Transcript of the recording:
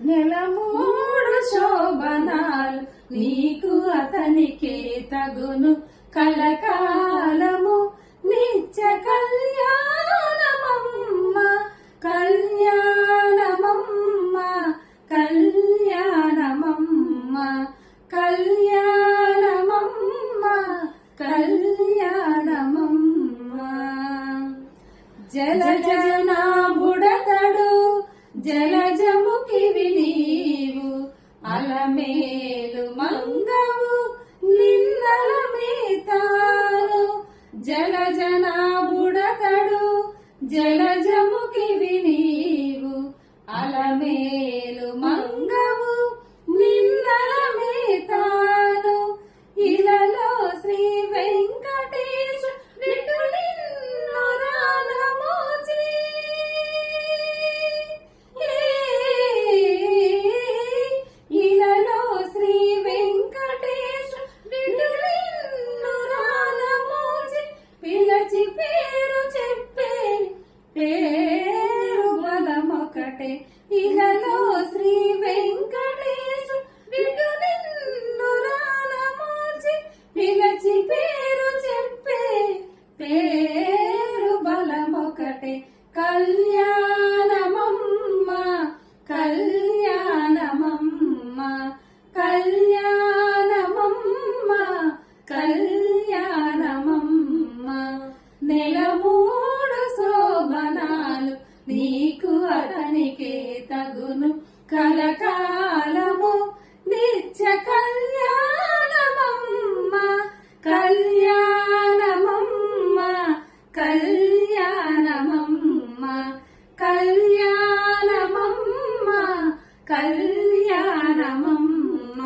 నెలమూడు శోభనాలు నీకు అతనికే తగును కలకాలము నిత్య కళ్యాణమమ్మ కళ్యాణమమ్మ కళ్యాణమమ్మ కళ్యాణమమ్మ కళ్యాణమమ్మ జలజనా బుడతడు జలజముఖివి నీవు అలమేలు మంగవు నిన్నలమేతాను జలజనా బుడతడు జలజముఖివి నీవు అలమేలు మంగవు నిన్నలమేతాను ఇలలో శ్రీ వెంకటేశ నిన్ను రానమోచి ఇలలో శ్రీ వెంకటేశ నిన్ను రానమోచి పిలచి పేరు చెప్పే పేరు బలమొకటే ఇలలో శ్రీ వెంకటేశ నిన్ను రానమోచి పిలచి పేరు చెప్పే పేరు బలమొకటే కళ్యాణమమ్మ కళ్యాణమమ్మ కళ్యాణమమ్మ కళ్యాణమమ్మ నెలమూడు శోభనాలు నీకు అతనికే తగును కలకాలము నిత్య కళ్యాణమమ్మ కళ్యాణమమ్మ కళ్యాణమమ్మ కళ్యాణమమ్మ కళ్యాణమమ్మ